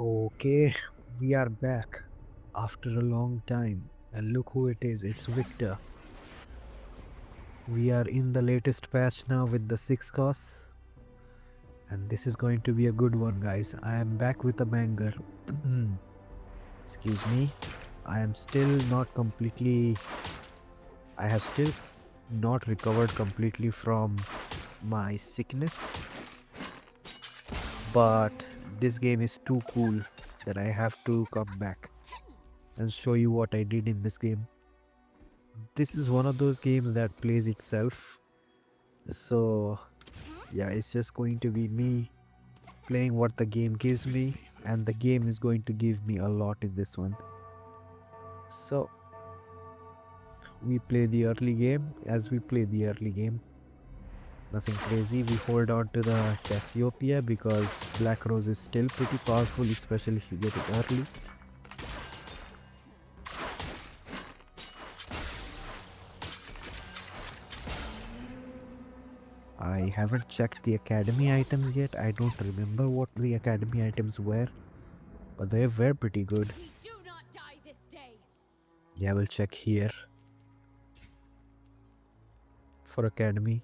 Okay, we are back after a long time, and look who it is. It's Viktor. We are in the latest patch now with the 6 costs, and this is going to be a good one, guys. I am back with a banger. Excuse me. I am still not completely. I have still not recovered completely from my sickness, but this game is too cool that I have to come back and show you what I did in this game. This is one of those games that plays itself. So, yeah, it's just going to be me playing what the game gives me, and the game is going to give me a lot in this one. So, we play the early game. As we play the early game, nothing crazy. We hold on to the Cassiopeia because Black Rose is still pretty powerful, especially if you get it early. I haven't checked the academy items yet. I don't remember what the academy items were, but they were pretty good. Yeah, we'll check here for academy.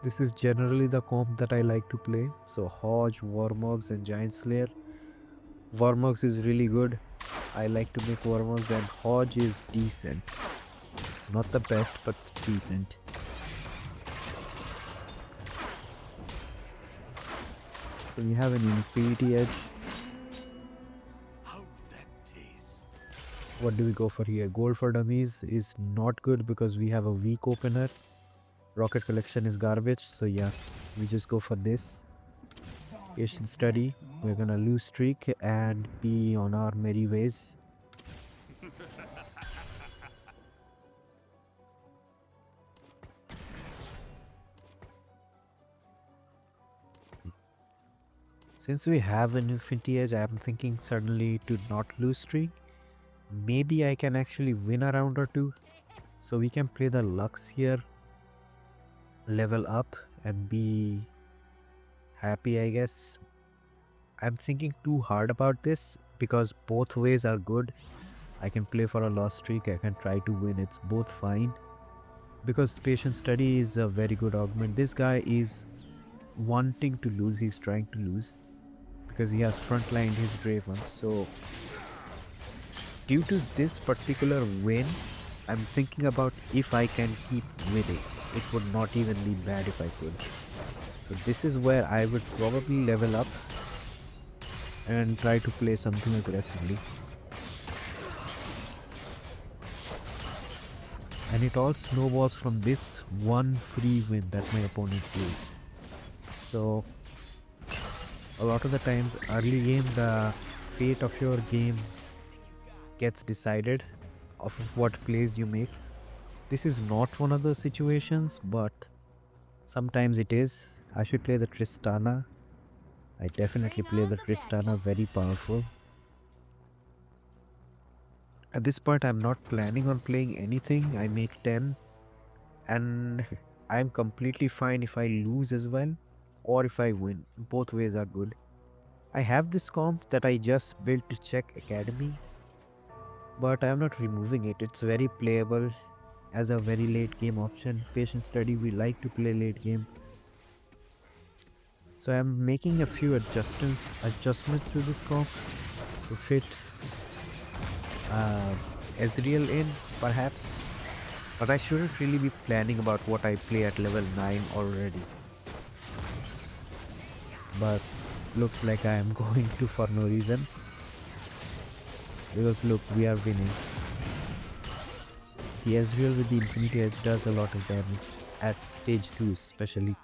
This is generally the comp that I like to play. So Hodge, Warmogs and Giant Slayer. Warmogs is really good. I like to make Warmogs, and Hodge is decent. It's not the best, but it's decent. So we have an Infinity Edge. What do we go for here? Gold for Dummies is not good because we have a weak opener. Rocket Collection is garbage, so yeah, we just go for this. Patient Study, we're gonna lose streak and be on our merry ways. Since we have an Infinity Edge, I am thinking suddenly to not lose streak. Maybe I can actually win a round or two. So we can play the Lux here, level up and be happy, I guess. I'm thinking too hard about this because both ways are good. I can play for a loss streak, I can try to win, it's both fine. Because Patient Study is a very good augment. This guy is wanting to lose, he's trying to lose because he has frontlined his Draven. So due to this particular win, I'm thinking about if I can keep winning. It would not even be bad if I could. So this is where I would probably level up and try to play something aggressively. And it all snowballs from this one free win that my opponent played. So a lot of the times early game, the fate of your game gets decided off of what plays you make. This is not one of those situations, but sometimes it is. I should play the Tristana. I definitely play the Tristana, very powerful. At this point, I'm not planning on playing anything. I make 10 and I'm completely fine if I lose as well or if I win. Both ways are good. I have this comp that I just built to check academy, but I'm not removing it. It's very playable as a very late game option. Patient Study, we like to play late game. So I'm making a few adjustments to this comp to fit Ezreal in, perhaps. But I shouldn't really be planning about what I play at level 9 already. But looks like I am going to for no reason. Because look, we are winning. The Ezreal with the Infinity Edge does a lot of damage at stage 2 especially.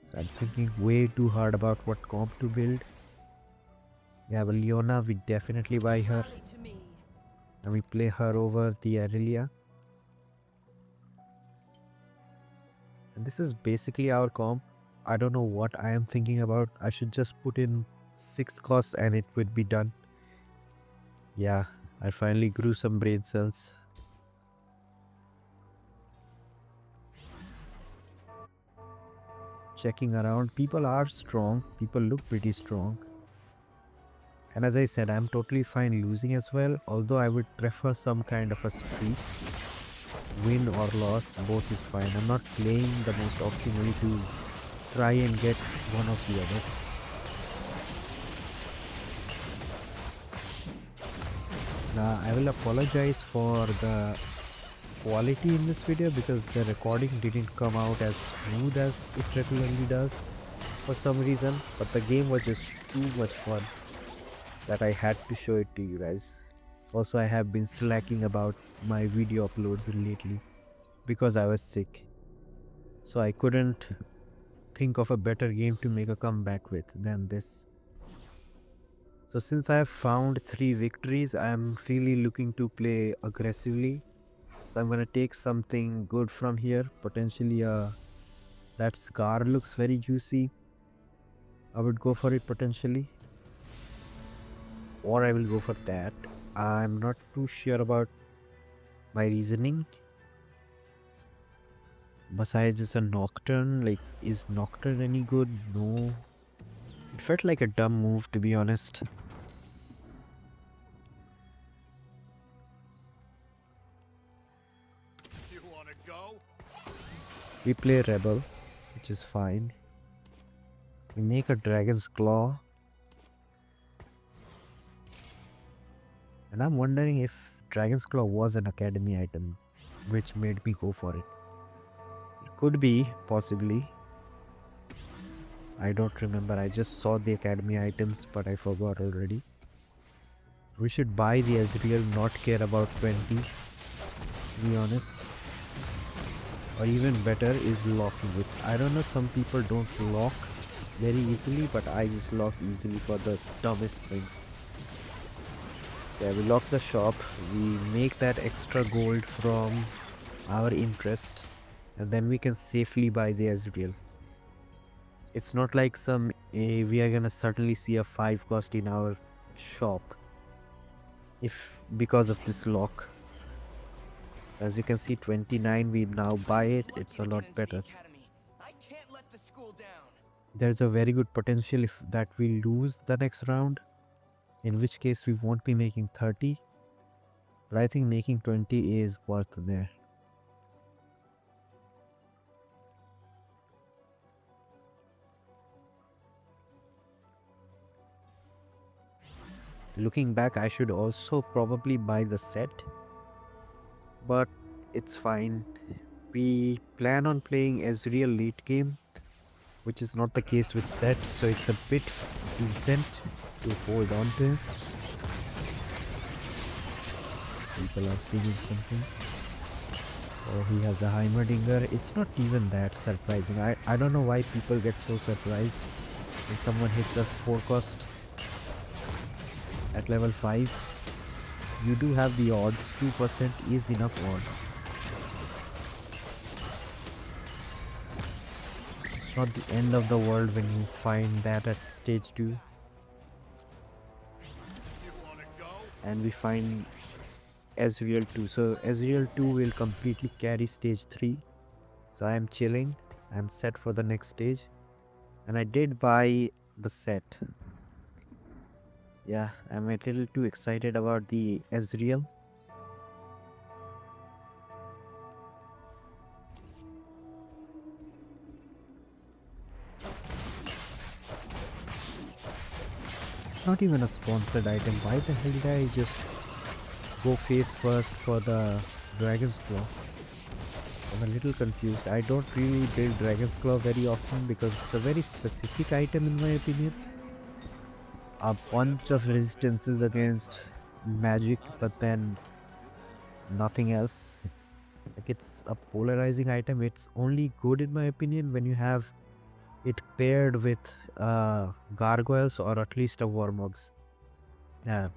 So I'm thinking way too hard about what comp to build. We have a Leona, we definitely buy her. And we play her over the Aurelia. And this is basically our comp. I don't know what I am thinking about. I should just put in 6 costs and it would be done. Yeah, I finally grew some brain cells. checking around. People are strong. People look pretty strong. And as I said, I'm totally fine losing as well. Although I would prefer some kind of a streak. Win or loss, both is fine. I'm not playing the most optimally to try and get one of the other. Now, I will apologize for the quality in this video because the recording didn't come out as smooth as it regularly does for some reason, but the game was just too much fun that I had to show it to you guys. Also, I have been slacking about my video uploads lately because I was sick, so I couldn't think of a better game to make a comeback with than this. So since I have found 3 victories, I am really looking to play aggressively. So I'm gonna take something good from here. Potentially that scar looks very juicy. I would go for it potentially. Or I will go for that. I'm not too sure about my reasoning. Besides it's a Nocturne, like is Nocturne any good? No. It felt like a dumb move, to be honest. You wanna go? We play Rebel, which is fine. We make a Dragon's Claw. And I'm wondering if Dragon's Claw was an Academy item, which made me go for it. It could be, possibly. I don't remember. I just saw the Academy items, but I forgot already. We should buy the Ezreal, not care about 20, to be honest. Or even better is locking it. I don't know, some people don't lock very easily, but I just lock easily for the dumbest things. So yeah, we lock the shop, we make that extra gold from our interest, and then we can safely buy the Ezreal. It's not like we are gonna certainly see a 5 cost in our shop because of this lock. So as you can see, 29, we now buy it. It's a lot better. There's a very good potential if that we lose the next round, in which case we won't be making 30, but I think making 20 is worth there. Looking back, I should also probably buy the set, but it's fine. We plan on playing Ezreal late game, which is not the case with set, so it's a bit decent to hold on to. People are pinging something. Oh, he has a Heimerdinger. It's not even that surprising. I don't know why people get so surprised when someone hits a 4 cost at level 5. You do have the odds. 2% is enough odds. It's not the end of the world when you find that at stage 2. And we find Ezreal 2. So Ezreal 2 will completely carry stage 3. So I am chilling. I am set for the next stage. And I did buy the set. Yeah, I'm a little too excited about the Ezreal. It's not even a sponsored item. Why the hell did I just go face first for the Dragon's Claw? I'm a little confused. I don't really build Dragon's Claw very often because it's a very specific item in my opinion. A bunch of resistances against magic, but then nothing else. Like, it's a polarizing item. It's only good in my opinion when you have it paired with gargoyles or at least a Warmogs. Not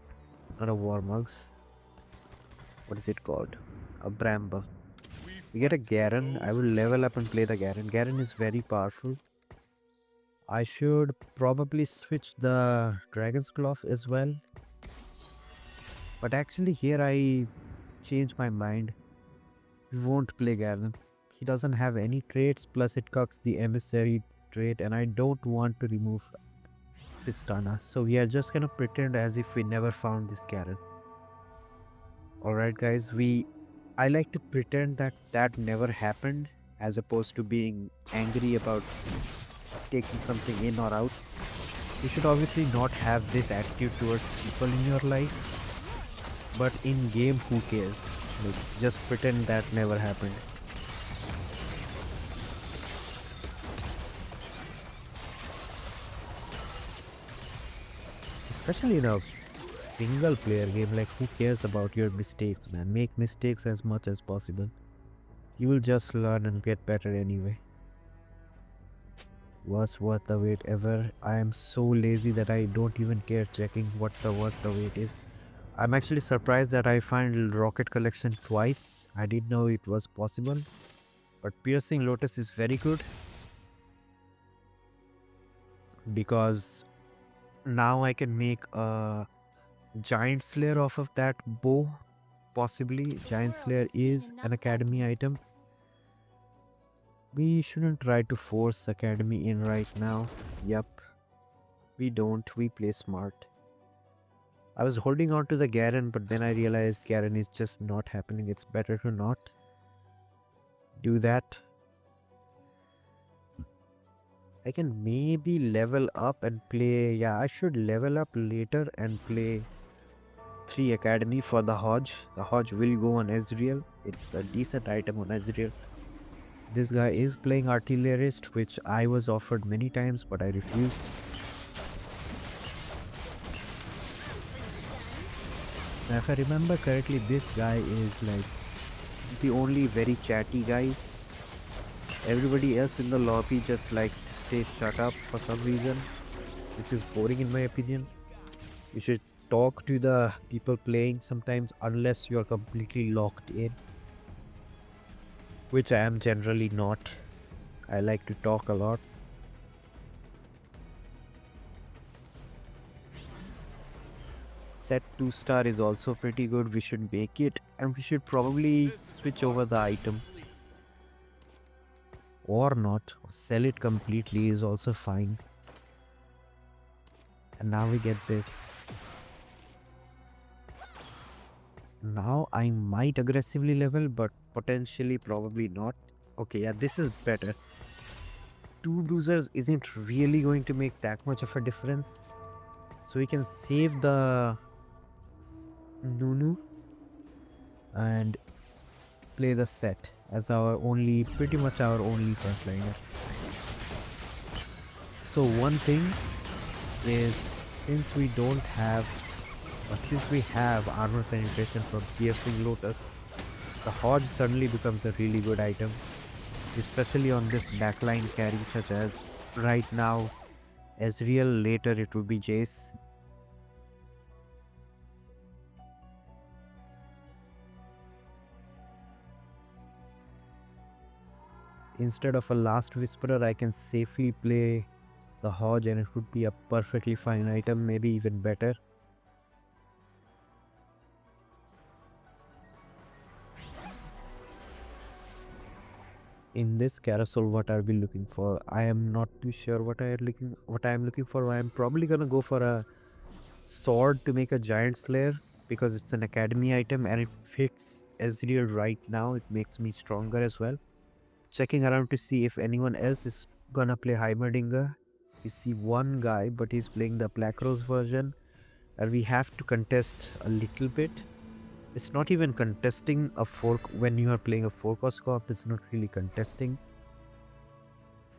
a Warmogs. What is it called? A Bramble. We get a Garen. I will level up and play the Garen. Garen is very powerful. I should probably switch the Dragon's Claw as well. But actually here I changed my mind. We won't play Garen. He doesn't have any traits, plus it cucks the Emissary trait, and I don't want to remove Pistana. So we are just gonna pretend as if we never found this Garen. Alright guys, I like to pretend that that never happened as opposed to being angry about taking something in or out. You should obviously not have this attitude towards people in your life, but in game, who cares? Like, just pretend that never happened. Especially in a single player game, like who cares about your mistakes, man? Make mistakes as much as possible. You will just learn and get better anyway. Was worth the wait ever? I am so lazy that I don't even care checking what the worth the wait is. I'm actually surprised that I find Rocket Collection twice. I didn't know it was possible. But Piercing Lotus is very good, because now I can make a Giant Slayer off of that bow. Possibly. Giant Slayer is an academy item. We shouldn't try to force academy in right now. Yup. We don't. We play smart. I was holding on to the Garen, but then I realized Garen is just not happening. It's better to not do that. I can maybe level up and play. Yeah, I should level up later and play 3 Academy for the Hodge. The Hodge will go on Ezreal. It's a decent item on Ezreal. This guy is playing Artillerist, which I was offered many times, but I refused. Now, if I remember correctly, this guy is like the only very chatty guy. Everybody else in the lobby just likes to stay shut up for some reason, which is boring in my opinion. You should talk to the people playing sometimes, unless you're completely locked in, which I am generally not. I like to talk a lot. Set 2-star is also pretty good. We should make it, and we should probably switch over the item. Or not. Sell it completely is also fine. And now we get this. Now I might aggressively level, but potentially probably not. Okay, yeah, this is better. 2 bruisers isn't really going to make that much of a difference. So we can save the Nunu and play the Set as pretty much our only frontliner. So one thing is, since we have armor penetration from Piercing Lotus, the Hodge suddenly becomes a really good item, especially on this backline carry, such as right now Ezreal, later it would be Jayce. Instead of a Last Whisperer, I can safely play the Hodge and it would be a perfectly fine item, maybe even better. In this carousel, what are we looking for? I am not too sure what I am looking for. I am probably gonna go for a sword to make a Giant Slayer, because it's an academy item and it fits Ezreal right now. It makes me stronger as well. Checking around to see if anyone else is gonna play Heimerdinger. We see one guy, but he's playing the Black Rose version, and we have to contest a little bit. It's not even contesting a 4. When you are playing a 4-cost comp, it's not really contesting.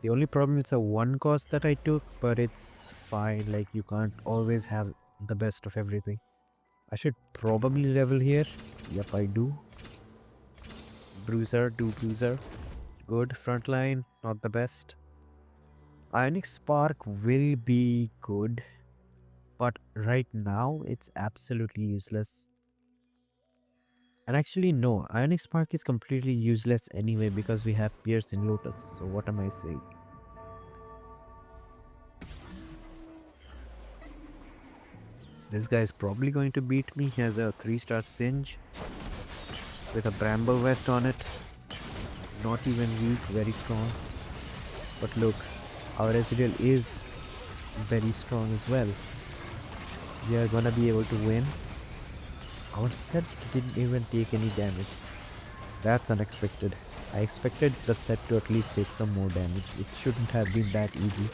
The only problem is a 1-cost that I took, but it's fine. Like, you can't always have the best of everything. I should probably level here. Yep, I do. Bruiser, do Bruiser. Good. Frontline, not the best. Ionic Spark will be good, but right now it's absolutely useless. And actually no, Ionic Spark is completely useless anyway because we have Piercing Lotus, so what am I saying? This guy is probably going to beat me. He has a 3-star Singe with a Bramble Vest on it. Not even weak, very strong. But look, Our Ezreal is very strong as well. We are gonna be able to win. Our set didn't even take any damage. That's unexpected. I expected the set to at least take some more damage. It shouldn't have been that easy.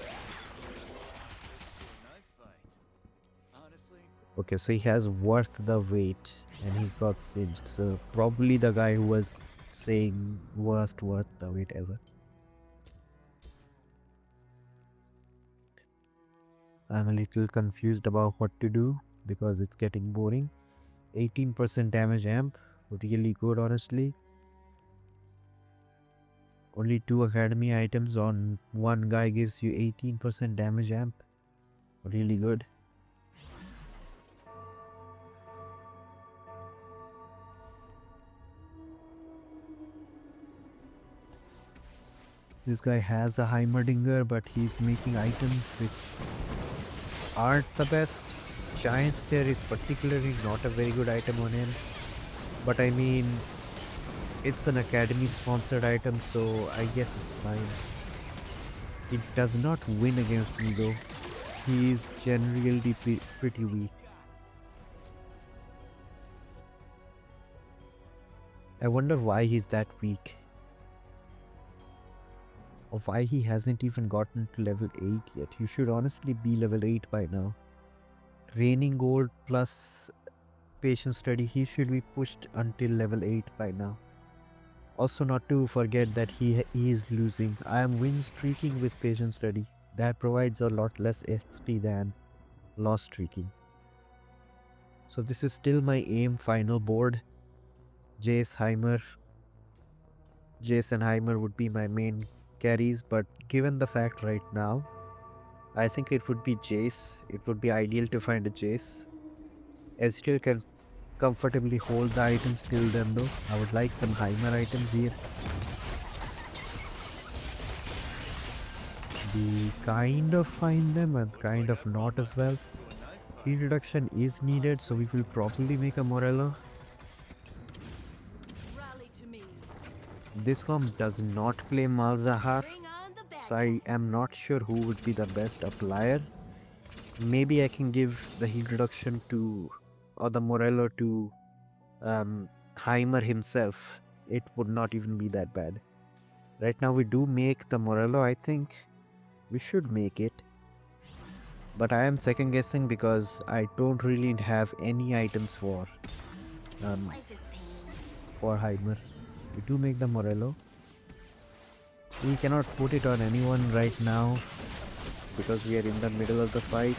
Okay, so he has worth the wait and he got singed. So probably the guy who was saying worst worth the wait ever. I'm a little confused about what to do because it's getting boring. 18% damage amp, really good honestly. Only 2 academy items on one guy gives you 18% damage amp. Really good. This guy has a Heimerdinger, but he's making items which aren't the best. Giant Stare is particularly not a very good item on him. But I mean, it's an academy sponsored item, so I guess it's fine. It does not win against me though. He is generally pretty weak. I wonder why he's that weak. Or why he hasn't even gotten to level 8 yet. You should honestly be level 8 by now. Raining Gold plus Patience Study, he should be pushed until level 8 by now. Also not to forget that he is losing. I am win streaking with Patience Study. That provides a lot less XP than loss streaking. So this is still my aim final board. Jayce and Heimer would be my main carries, but given the fact right now, I think it would be Jayce. It would be ideal to find a Jayce. Ezreal can comfortably hold the items till then though. I would like some Heimer items here. We kind of find them and kind of not as well. Heat reduction is needed, so we will probably make a Morello. This comp does not play Malzahar, so I am not sure who would be the best applier. Maybe I can give the heat reduction to, or the Morello to Heimer himself. It would not even be that bad. Right now we do make the Morello, I think. We should make it. But I am second guessing because I don't really have any items for Heimer. We do make the Morello. We cannot put it on anyone right now because we are in the middle of the fight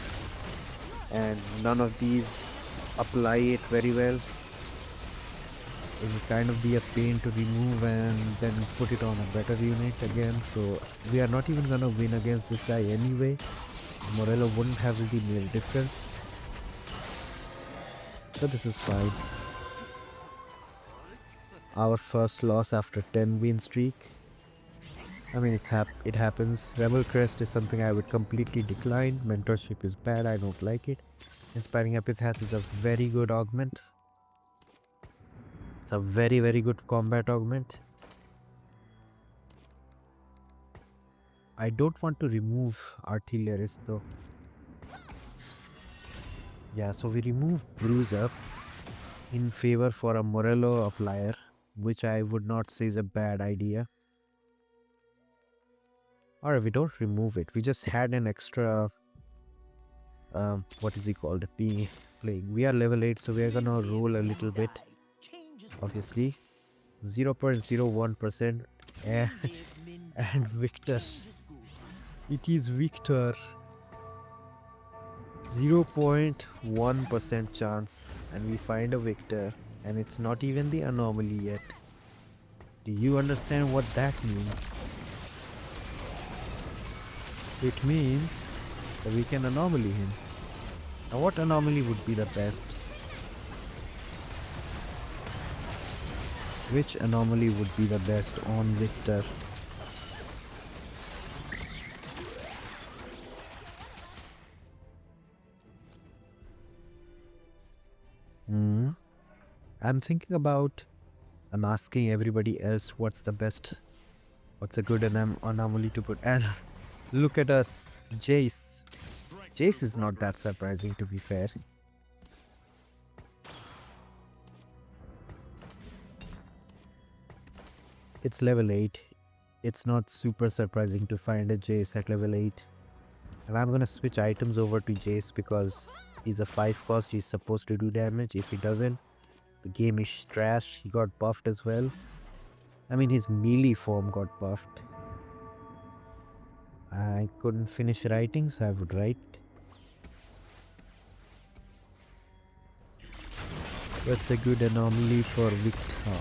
and none of these apply it very well. It will kind of be a pain to remove and then put it on a better unit again, so we are not even gonna win against this guy anyway. Morello wouldn't have really made a difference, so this is fine. Our first loss after 10 win streak. I mean, it happens. Rebel Crest is something I would completely decline. Mentorship is bad, I don't like it. Inspiring Epitaph is a very good augment. It's a very, very good combat augment. I don't want to remove Artillerist though. Yeah, so we remove Bruise Up in favor for a Morello applier, which I would not say is a bad idea. Or we don't remove it, we just had an extra what is it called, playing. We are level 8, so we are gonna roll a little bit, obviously. 0.01% and Viktor. It is Viktor. 0.1% chance and we find a Viktor, and it's not even the anomaly yet. Do you understand what that means? It means that we can anomaly him. Now what anomaly would be the best? Which anomaly would be the best on Viktor? I'm thinking about, I'm asking everybody else what's the best, what's a good anomaly to put, and Look at us, Jayce. Jayce is not that surprising, to be fair. It's level 8. It's not super surprising to find a Jayce at level 8. And I'm gonna switch items over to Jayce because he's a 5 cost. He's supposed to do damage. If he doesn't, the game is trash. He got buffed as well. I mean, his melee form got buffed. I couldn't finish writing, so I would write. That's a good anomaly for Viktor.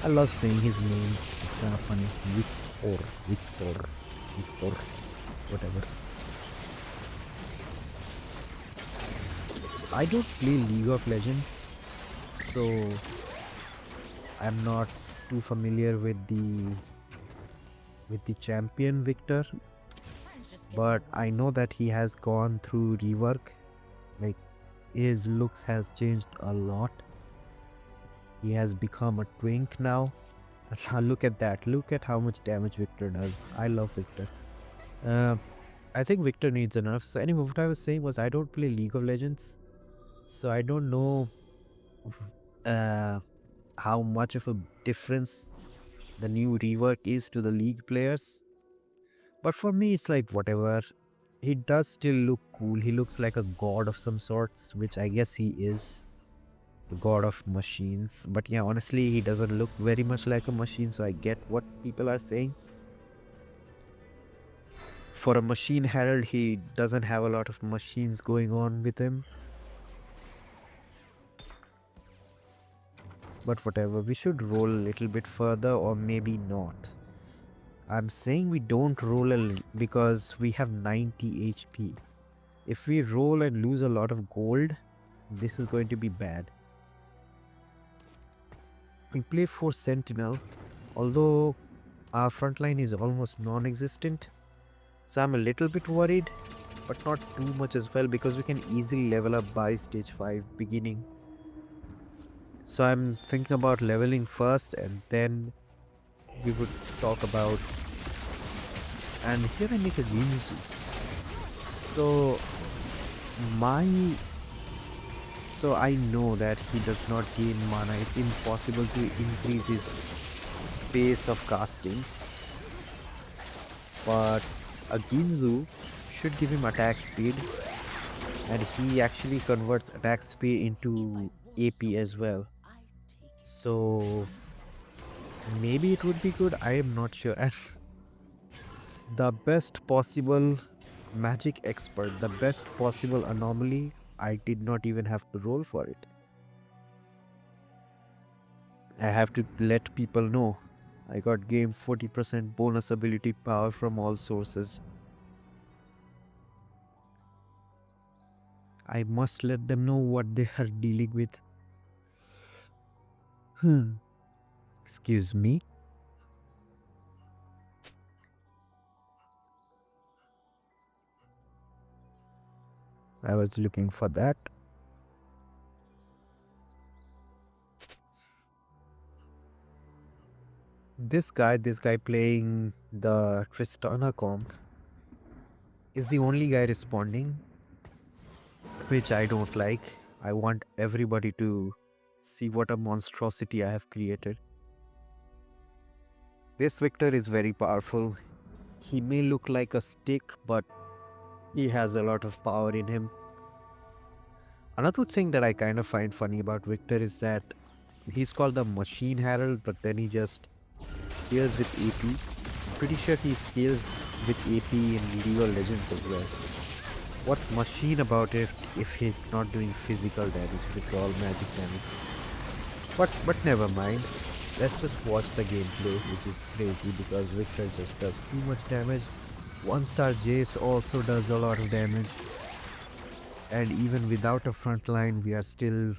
I love saying his name. It's kind of funny. Viktor, whatever. I don't play League of Legends, so I'm not too familiar with the champion Viktor, but I know that he has gone through rework. Like, his looks has changed a lot. He has become a twink now. Look at that. Look at how much damage Viktor does. I love Viktor. I think Viktor needs a nerf. So anyway, what I was saying was I don't play League of Legends, so I don't know how much of a difference the new rework is to the League players. But for me, it's like whatever. He does still look cool. He looks like a god of some sorts, which I guess he is. The god of machines. But yeah, honestly, he doesn't look very much like a machine, so I get what people are saying. For a machine herald, he doesn't have a lot of machines going on with him. But whatever, we should roll a little bit further, or maybe not. I'm saying we don't roll because we have 90 HP. If we roll and lose a lot of gold, this is going to be bad. We play for Sentinel, although our front line is almost non-existent. So I'm a little bit worried, but not too much as well, because we can easily level up by stage 5 beginning. So I'm thinking about leveling first, and then we would talk about. And here I make a Ginzu. So I know that he does not gain mana. It's impossible to increase his pace of casting. But a Ginzu should give him attack speed, and he actually converts attack speed into AP as well. So maybe it would be good. I am not sure. And the best possible magic expert, the best possible anomaly, I did not even have to roll for it. I have to let people know I got game 40% bonus ability power from all sources. I must let them know what they are dealing with. Excuse me. I was looking for that. This guy playing the Tristana comp is the only guy responding, which I don't like. I want everybody to see what a monstrosity I have created. This Viktor is very powerful. He may look like a stick, but he has a lot of power in him. Another thing that I kind of find funny about Viktor is that he's called the Machine Herald, but then he just scales with AP. I'm pretty sure he scales with AP in League of Legends as well. What's machine about it if he's not doing physical damage, if it's all magic damage? But never mind. Let's just watch the gameplay, which is crazy because Viktor just does too much damage. 1-star Jayce also does a lot of damage. And even without a front line, we are still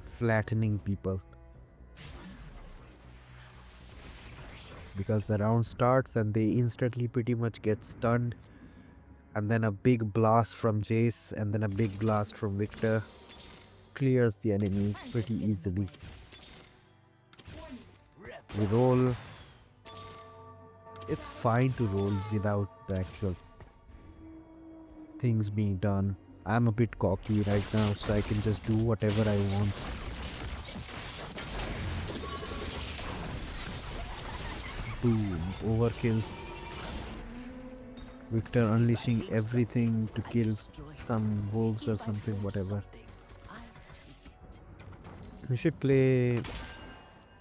flattening people. Because the round starts and they instantly pretty much get stunned. And then a big blast from Jayce and then a big blast from Viktor clears the enemies pretty easily. We roll. it's fine to roll without the actual things being done. I'm a bit cocky right now, so I can just do whatever I want. Boom, overkills. Viktor unleashing everything to kill some wolves or something, whatever. We should play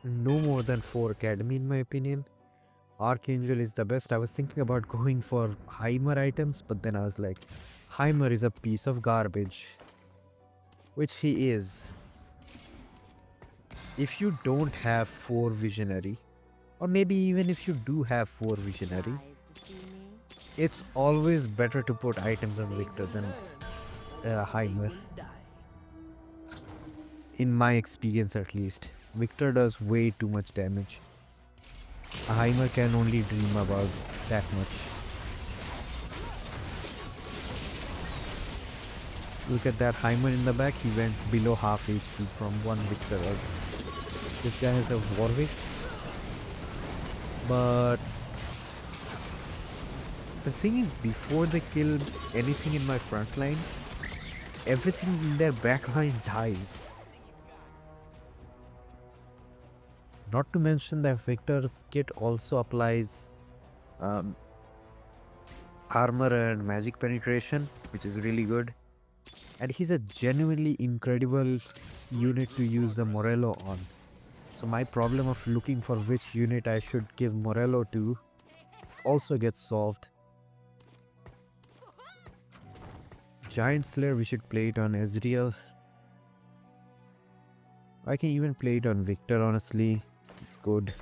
no more than 4 academy in my opinion. Archangel is the best. I was thinking about going for Heimer items, but then I was like, Heimer is a piece of garbage. Which he is. If you don't have 4 visionary, or maybe even if you do have 4 visionary, it's always better to put items on Viktor than Heimer. In my experience at least. Viktor does way too much damage. A Heimer can only dream about that much. Look at that Heimer in the back, he went below half HP from one Viktor. This guy has a Warwick. But the thing is, before they kill anything in my front line, everything in their back line dies. Not to mention that Viktor's kit also applies armor and magic penetration, which is really good. And he's a genuinely incredible unit to use the Morello on. So my problem of looking for which unit I should give Morello to also gets solved. Giant Slayer, we should play it on Ezreal. I can even play it on Viktor, honestly. It's good.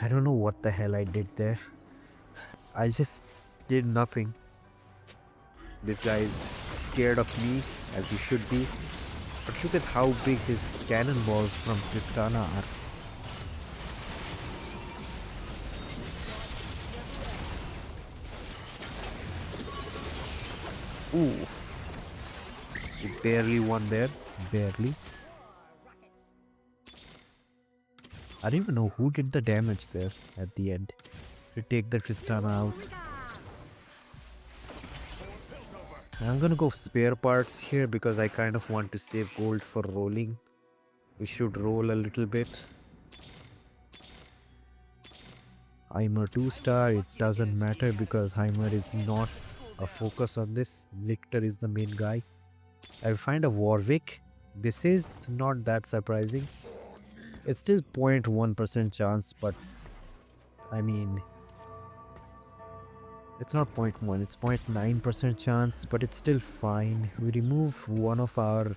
I don't know what the hell I did there. I just did nothing. This guy is scared of me, as he should be. But look at how big his cannonballs from Tristana are. Ooh. He barely won there. Barely. I don't even know who did the damage there at the end to take the Tristana out. I'm gonna go spare parts here because I kind of want to save gold for rolling. We should roll a little bit. Heimer 2-star, it doesn't matter because Heimer is not a focus on this. Viktor is the main guy. I'll find a Warwick. This is not that surprising. It's still 0.1% chance, but I mean, it's not 0.1, it's 0.9% chance, but it's still fine. We remove one of our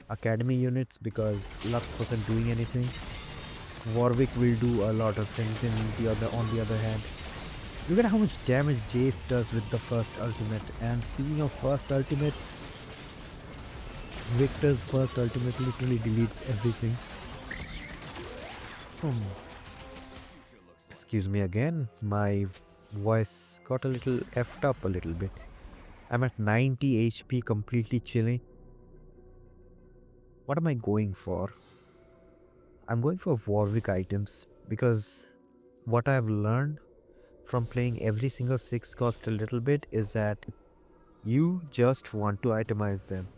academy units because Lux wasn't doing anything. Warwick will do a lot of things on the other hand. Look at how much damage Jayce does with the first ultimate. And speaking of first ultimates, Viktor's first ultimate literally deletes everything. Excuse me again, my voice got a little effed up a little bit. I'm at 90 HP, completely chilling. What am I going for? I'm going for Warwick items because what I've learned from playing every single 6 cost a little bit is that you just want to itemize them.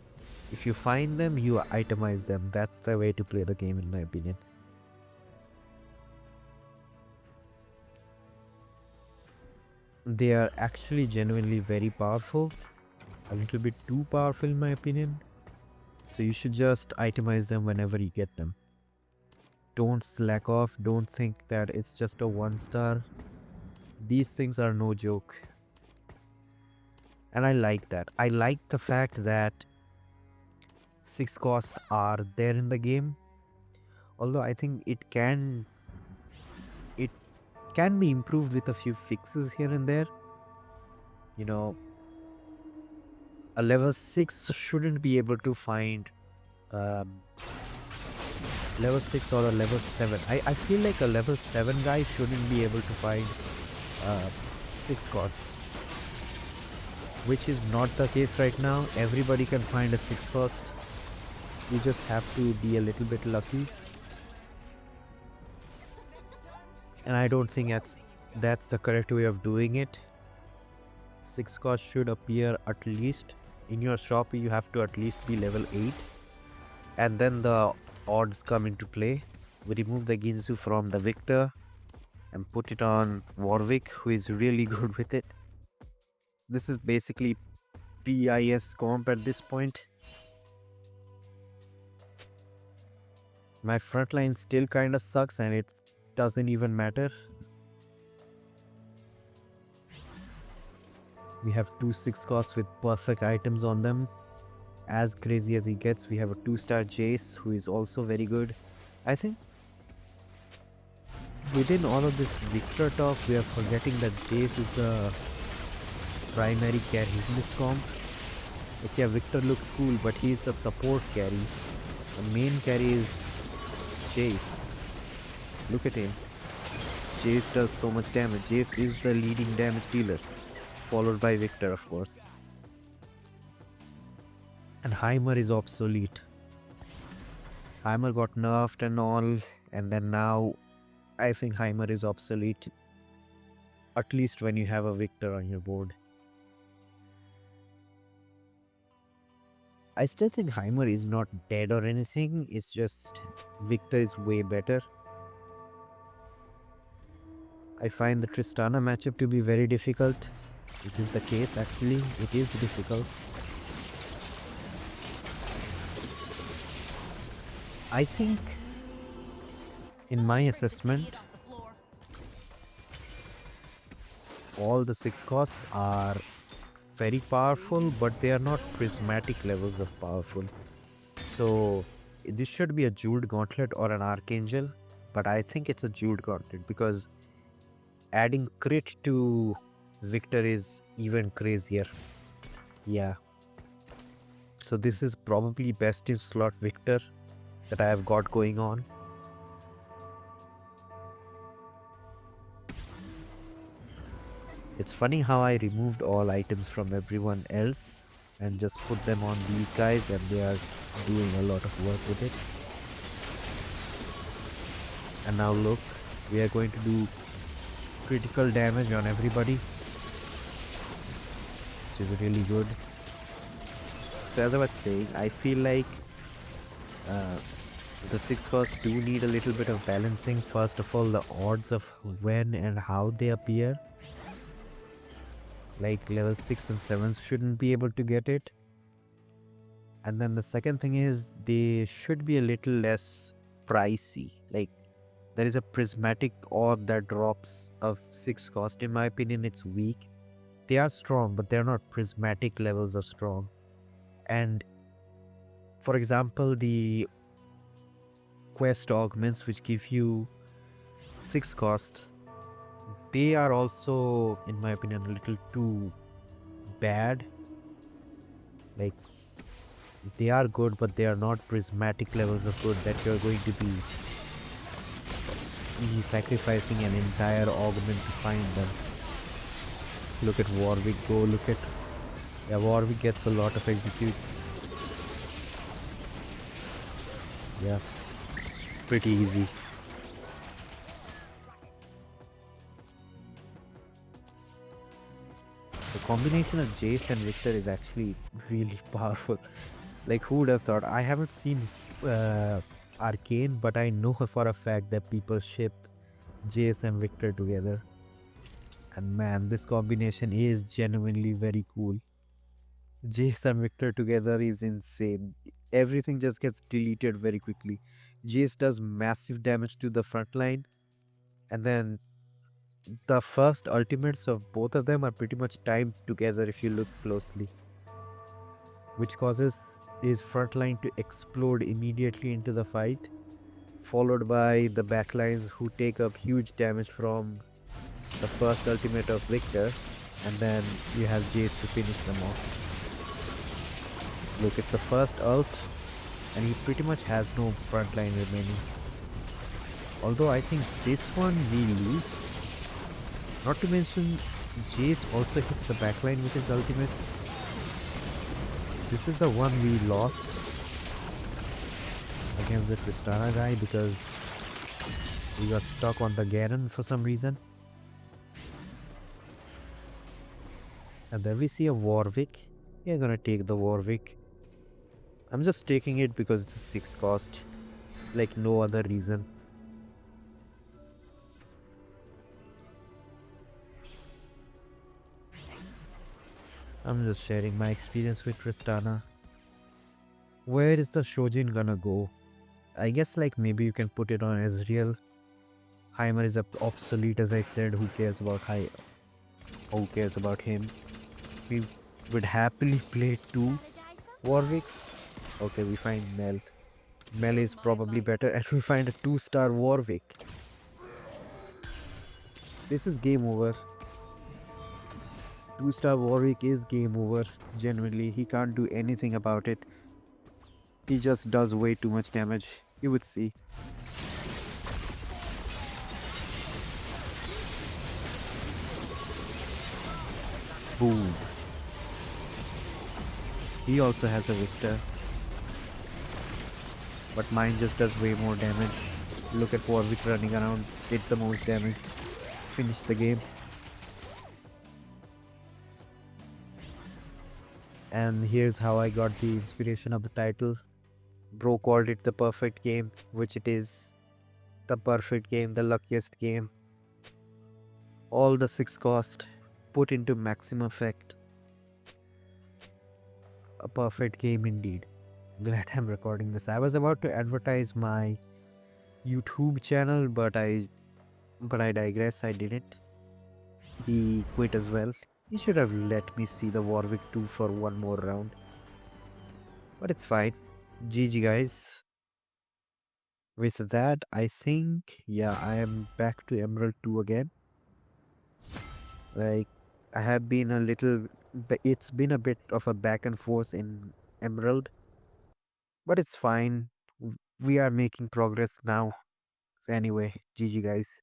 If you find them, you itemize them. That's the way to play the game in my opinion. They are actually genuinely very powerful. A little bit too powerful in my opinion. So you should just itemize them whenever you get them. Don't slack off. Don't think that it's just a 1-star. These things are no joke. And I like that. I like the fact that 6 costs are there in the game. Although I think it can be improved with a few fixes here and there. You know, a level 6 shouldn't be able to find level 6 or a level 7. I feel like a level 7 guy shouldn't be able to find 6 costs, which is not the case right now. Everybody can find a 6 cost. We just have to be a little bit lucky. And I don't think that's the correct way of doing it. 6 cost should appear at least in your shop. You have to at least be level 8, and then the odds come into play. We remove the Ginsu from the Viktor and put it on Warwick, who is really good with it. This is basically PIS comp at this point. My front line still kind of sucks and it doesn't even matter. We have 2 6 costs with perfect items on them. As crazy as he gets, we have a 2-star Jayce who is also very good. I think within all of this Viktor talk, we are forgetting that Jayce is the primary carry in this comp. Like, yeah, Viktor looks cool, but he's the support carry. The main carry is Jayce. Look at him. Jayce does so much damage. Jayce is the leading damage dealer, followed by Viktor, of course. And Heimer is obsolete. Heimer got nerfed and all, and then now I think Heimer is obsolete. At least when you have a Viktor on your board. I still think Heimer is not dead or anything, it's just Viktor is way better. I find the Tristana matchup to be very difficult. It is the case actually, it is difficult. I think, in my assessment, all the 6 costs are very powerful, but they are not prismatic levels of powerful. So this should be a Jeweled Gauntlet or an Archangel, but I think it's a Jeweled Gauntlet because adding crit to Viktor is even crazier. Yeah. So this is probably best in slot Viktor that I have got going on. It's funny how I removed all items from everyone else and just put them on these guys, and they are doing a lot of work with it. And now look, we are going to do critical damage on everybody, which is really good. So as I was saying, I feel like the 6 costs do need a little bit of balancing. First of all, the odds of when and how they appear. Like level 6 and 7 shouldn't be able to get it. And then the second thing is they should be a little less pricey. Like there is a prismatic orb that drops of 6 cost. In my opinion, it's weak. They are strong, but they're not prismatic levels of strong. And for example, the quest augments which give you 6 cost, they are also, in my opinion, a little too bad. Like they are good, but they are not prismatic levels of good that you're going to be sacrificing an entire augment to find them. Look at Warwick go, look at... Yeah, Warwick gets a lot of executes. Yeah, pretty easy. The combination of Jayce and Viktor is actually really powerful. Like, who would have thought? I haven't seen Arcane, but I know for a fact that people ship Jayce and Viktor together. And man, this combination is genuinely very cool. Jayce and Viktor together is insane. Everything just gets deleted very quickly. Jayce does massive damage to the front line, and then the first ultimates of both of them are pretty much timed together if you look closely, which causes his front line to explode immediately into the fight, followed by the backlines who take up huge damage from the first ultimate of Viktor, and then you have Jayce to finish them off. Look, it's the first ult, and he pretty much has no front line remaining. Although I think this one we lose. Not to mention, Jayce also hits the backline with his ultimates. This is the one we lost. against the Tristana guy because we got stuck on the Garen for some reason. And then we see a Warwick. We are gonna take the Warwick. I'm just taking it because it's a 6 cost, like no other reason. I'm just sharing my experience with Tristana. Where is the Shojin gonna go? I guess like maybe you can put it on Ezreal. Heimer is obsolete, as I said. Who cares about Who cares about him? We would happily play 2 Warwicks. Okay, we find Mel. Mel is probably better, and we find a 2-star Warwick. This is game over. 2-star Warwick is game over. Genuinely, he can't do anything about it. He just does way too much damage. You would see. Boom. He also has a Viktor. But mine just does way more damage. Look at Warwick running around, did the most damage. Finish the game. And here's how I got the inspiration of the title. Bro called it the perfect game, which it is. The perfect game, the luckiest game. All the 6 cost put into maximum effect. A perfect game indeed. Glad I'm recording this. I was about to advertise my YouTube channel, but I digress. I didn't. He quit as well. He should have let me see the Warwick 2 for one more round. But it's fine. GG guys. With that, I think, yeah, I am back to Emerald 2 again. Like, I have been it's been a bit of a back and forth in Emerald. But it's fine. We are making progress now. So anyway, GG guys.